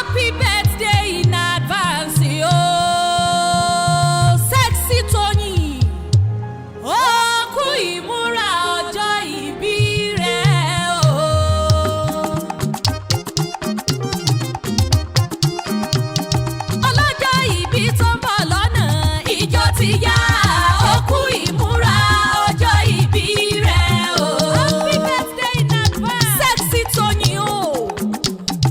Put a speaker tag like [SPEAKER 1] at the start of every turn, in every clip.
[SPEAKER 1] Happy birthday in advance, yo. Sexytoyeen. Ó kú ìmúra ọjọ́ ìbí rẹ̀ o. Ọlọ́jọ́ ìbí tó ń bọ̀ lọ́nà ìjọ ti yá. Ó kú ìmúra ọjọ́ ìbí rẹ̀ o. Happy birthday in advance. Sexytoyeen o.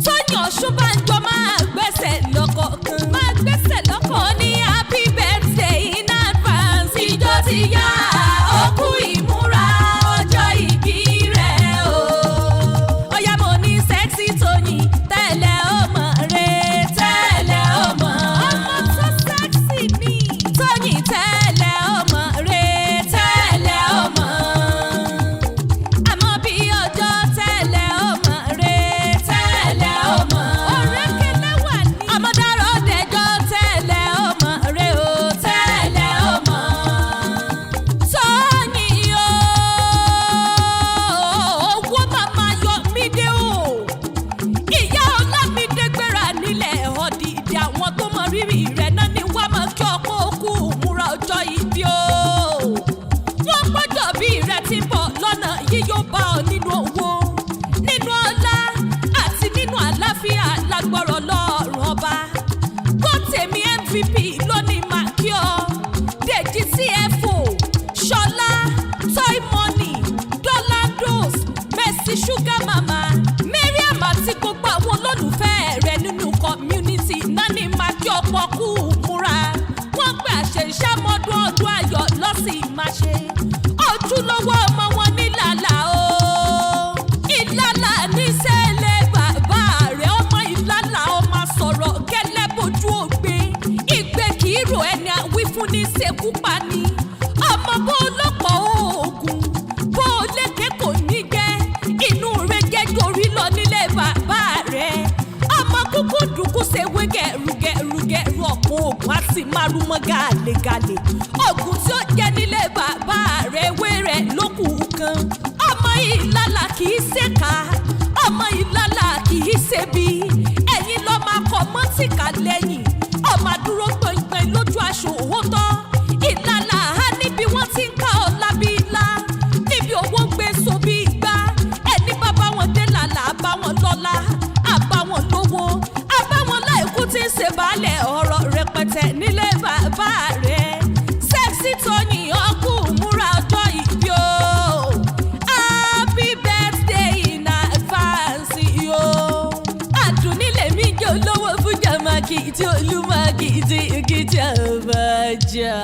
[SPEAKER 1] Tóyìn Ọ̀ṣunbànjọ máa gbẹ́sẹ̀ lọ́kọ̀ọ̀kan. Máa gbẹ́sẹ̀ lọ́kọ̀ọ̀kan. Ó ní happy birthday in advance. Ìjọ ti yá. Ó kú ìmúra ọjọ́ ìbí rẹ̀ o. Ọ̀yá mo ní Sexytoyeen tẹ́lẹ̀ ọmọ rẹ̀ tẹ́lẹ̀ ọmọ. Ọmọ tó sexy ni. Tóyìn tẹ́lẹ̀ ọmọ rẹ̀ tẹ́lẹ̀ ọmọ. Àmọ́ bí ọjọ́ tẹ́lẹ̀ ọmọ rẹ̀ tẹ́lẹ̀ ọmọ. Ọ̀rẹ́kẹ́lẹ́ wà ní. Ọmọdáró dẹjọ́ tẹ́lẹ̀ ọmọ rẹ̀ o tẹ́lẹ̀ ọmọ. Tóyìn o, owó màmá yọ mí dé o. Ìyá Ọlámídé gbéra nílẹ̀ ọ̀dìdì àwọn tó mọ rírì rẹ̀ náà ni wá máa kí ọkọ òkú múra ọjọ́ ìbí o. Wọ́n gbọ́dọ̀ bí rẹ̀ ti ń bọ̀ lọ́nà yíyó bá ọ nínú owó, nínú ọlá àti nínú àlàáfíà lágbọ́rọ̀ lọ́rùn ọba. Gbọ́ tèmi MVP lónìí máa kí ọ. Dèjì CFO, Ṣọlá, Toy Money, Dollar Dose, Mercy Sugar Mama, Mariam àti gbogbo àwọn olólùfẹ́ rẹ̀ nínú community náà ni máa kí ọ̀pọ̀ kú múra. Wọ́n pè àṣẹ ìṣàmọ́dún ọdún ayọ̀ lọ́sìn máa ṣe. Ojúlówó ọmọ wọn ní Ìlàlà o. Ìlàlà ní sẹ́lẹ̀ bàbá rẹ̀ ọmọ Ìlàlà ọmọ sọ̀rọ̀ gẹ́lẹ́ bójú ògbé. Ìgbé kì í rò ẹni àwí fún ní ṣekú pa ni. Ọmọ bó lọ́pọ̀ oògùn bó lékè kò ní jẹ́. Inú rẹ̀ jẹ́ gorí lọ nílé bàbá rẹ̀. Ọmọ kúkú dùkú ṣe wé gẹ̀rùgẹ̀rù ọ̀pọ̀ oògùn á sì máa rú mọ́ gàlégàlé. Oògùn tí ó jẹ́ nílé bàbá rẹ̀ wé rẹ̀ lókù kan. Ọmọ Ìlàlà kì í ṣèkà, ọmọ Ìlàlà kì í ṣebi. Ẹ̀yin lọ́ máa kọ mọ́tìkà lẹ́yìn. Ọmọ àdúró gbọ̀ngbọ̀n lójú aṣọ òótọ́. Ìlàlà á níbi wọ́n ti ń ká ọ lábí ilá. Níbi owó gbé so bí igbá. Ẹni bàbá wọn dé làlà àbá wọn lọ́lá. Àbá wọn lówó. Àbá wọn láìkú tí ń ṣe baálẹ̀ ọ̀rọ̀ rẹpẹtẹ nílé bàbá rẹ̀. Sexytoyeen ọkú múra ọjọ́ ìbí o. Happy birthday in advance yo. Àdùnní lèmi jẹ́ olówó fún jàmákì tí olúmọ̀kì tí kìtì àbájá.